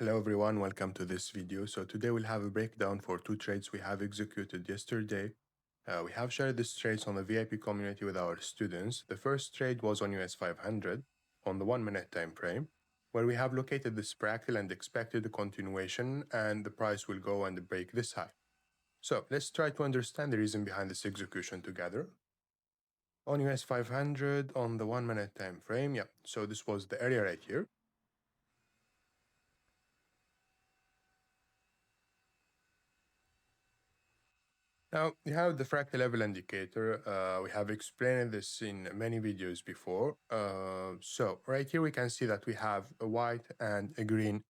Hello everyone, welcome to this video. So today we'll have a breakdown for two trades we have executed yesterday. We have shared these trades on the VIP community with our students. The first trade was on US 500 on the 1 minute time frame, where we have located this fractal and expected a continuation, and the price will go and break this high. So let's try to understand the reason behind this execution together. On US 500 on the 1 minute time frame, so this was the area right here. Now, you have the fractal level indicator. We have explained this in many videos before. So right here, we can see that we have a white and a green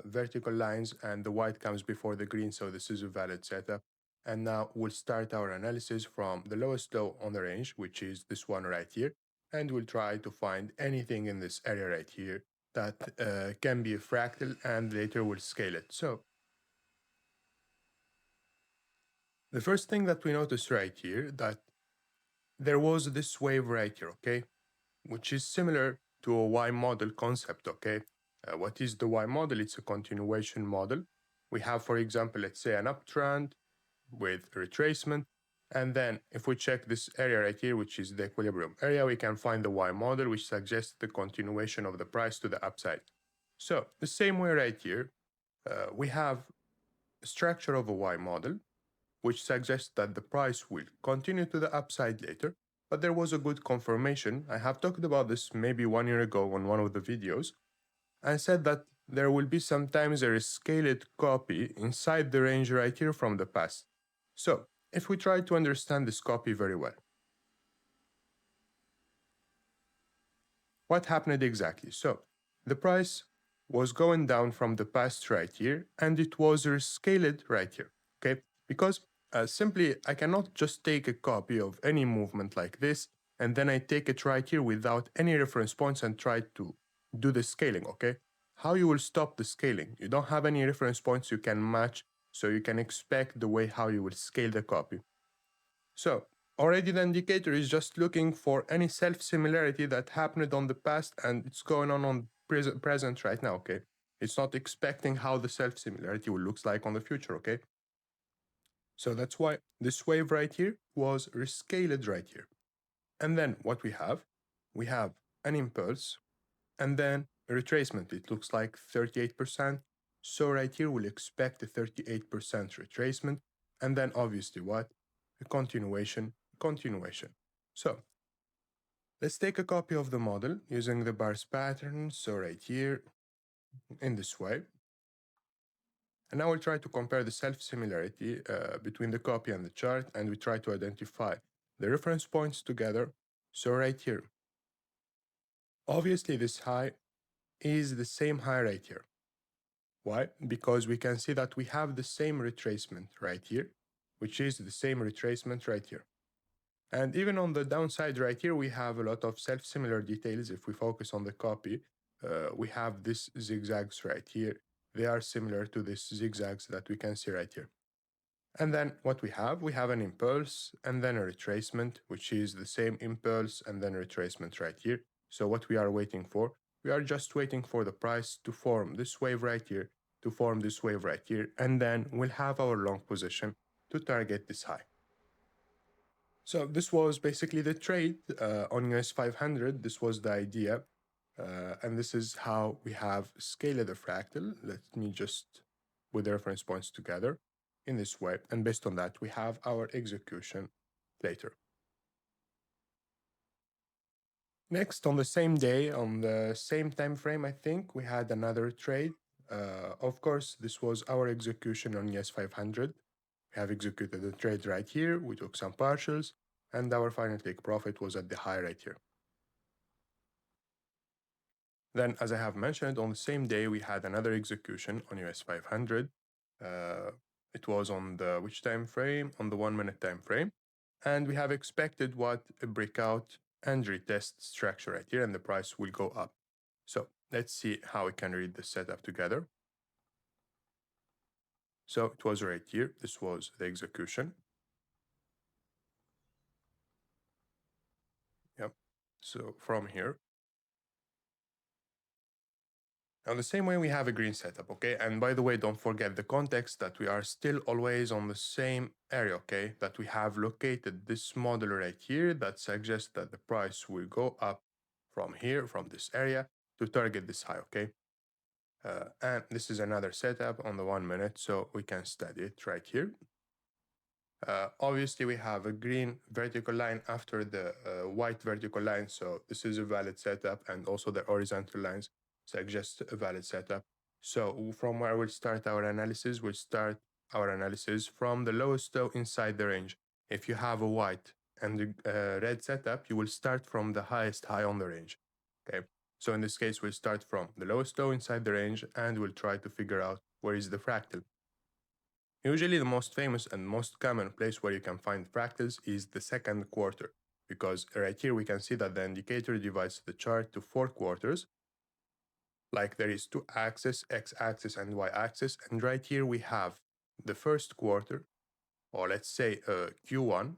vertical lines, and the white comes before the green. So this is a valid setup. And now we'll start our analysis from the lowest low on the range, which is this one right here. And we'll try to find anything in this area right here that can be a fractal, and later we'll scale it. So the first thing that we notice right here, that there was this wave right here, okay, which is similar to a Y model concept, okay. What is the Y model? It's a continuation model. We have, for example, let's say an uptrend with retracement, and then if we check this area right here, which is the equilibrium area, we can find the Y model, which suggests the continuation of the price to the upside. So the same way right here, we have a structure of a Y model, which suggests that the price will continue to the upside later, but there was a good confirmation. I have talked about this maybe 1 year ago on one of the videos. I said that there will be sometimes a scaled copy inside the range right here from the past. So if we try to understand this copy very well, what happened exactly? So the price was going down from the past right here, and it was rescaled right here, okay? Because simply, I cannot just take a copy of any movement like this, and then I take it right here without any reference points and try to do the scaling, okay? How you will stop the scaling? You don't have any reference points you can match, so you can expect the way how you will scale the copy. So already the indicator is just looking for any self-similarity that happened on the past, and it's going on present right now, okay? It's not expecting how the self-similarity will looks like on the future, okay? So that's why this wave right here was rescaled right here. And then what we have an impulse and then a retracement. It looks like 38%. So right here, we'll expect a 38% retracement. And then obviously what? A continuation. So let's take a copy of the model using the bars pattern. So right here, in this way. And now we'll try to compare the self-similarity between the copy and the chart, and we try to identify the reference points together. So right here, obviously this high is the same high right here. Why? Because we can see that we have the same retracement right here, which is the same retracement right here. And even on the downside right here, we have a lot of self-similar details. If we focus on the copy, we have this zigzags right here. They are similar to this zigzags that we can see right here. And then what we have an impulse and then a retracement, which is the same impulse and then retracement right here. So what we are waiting for, we are just waiting for the price to form this wave right here, to form this wave right here, and then we'll have our long position to target this high. So this was basically the trade on US 500. This was the idea. And this is how we have scaled the fractal. Let me just put the reference points together in this way. And based on that, we have our execution later. Next, on the same day, on the same time frame, I think, we had another trade. Of course, this was our execution on US 500. We have executed the trade right here. We took some partials, and our final take profit was at the high right here. Then, as I have mentioned, on the same day, we had another execution on US 500. It was on the which time frame? On the 1 minute time frame. And we have expected what? A breakout and retest structure right here, and the price will go up. So let's see how we can read the setup together. So it was right here. This was the execution. Yep. So from here, Now, the same way we have a green setup, okay? And by the way, don't forget the context that we are still always on the same area, okay? That we have located this model right here that suggests that the price will go up from here, from this area, to target this high, okay? And this is another setup on the 1 minute, so we can study it right here. Obviously, we have a green vertical line after the white vertical line, so this is a valid setup, and also the horizontal lines suggest a valid setup. So from where we'll start our analysis, we'll start our analysis from the lowest low inside the range. If you have a white and a red setup, you will start from the highest high on the range. Okay, so in this case, we'll start from the lowest low inside the range, and we'll try to figure out where is the fractal. Usually the most famous and most common place where you can find fractals is the second quarter, because right here we can see that the indicator divides the chart to 4 quarters, like there is 2 axes, x-axis and y-axis, and right here we have the first quarter, or let's say Q1,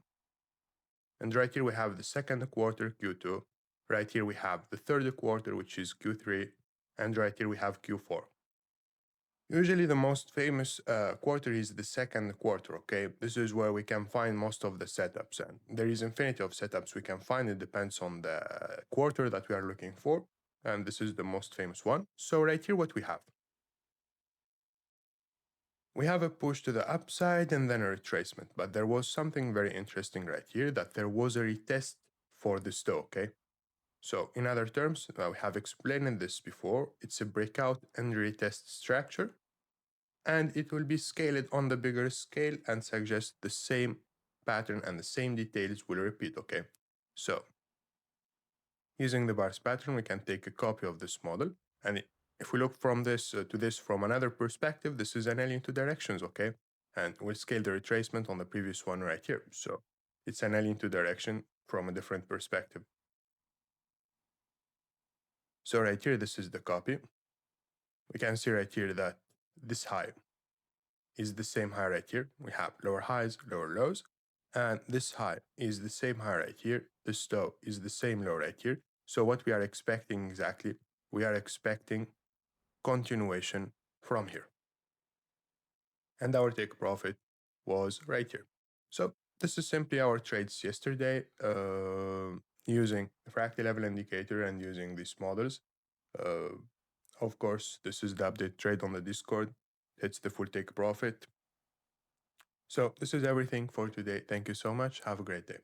and right here we have the second quarter, Q2, right here we have the third quarter, which is Q3, and right here we have Q4. Usually the most famous quarter is the second quarter, okay? This is where we can find most of the setups, and there is infinity of setups we can find. It depends on the quarter that we are looking for, and this is the most famous one. So right here what we have. We have a push to the upside and then a retracement, but there was something very interesting right here, that there was a retest for the stow, okay? So in other terms, we have explained this before, it's a breakout and retest structure, and it will be scaled on the bigger scale and suggest the same pattern and the same details will repeat, okay? So, using the bars pattern, we can take a copy of this model, and if we look from this to this from another perspective, this is an alien to directions, okay? And we'll scale the retracement on the previous one right here. So, it's an alien to direction from a different perspective. So right here, this is the copy. We can see right here that this high is the same high right here. We have lower highs, lower lows, and this high is the same high right here. This low is the same low right here. So what we are expecting exactly, we are expecting continuation from here. And our take profit was right here. So this is simply our trades yesterday using the fractal level indicator and using these models. Of course, this is the update trade on the Discord. It's the full take profit. So this is everything for today. Thank you so much. Have a great day.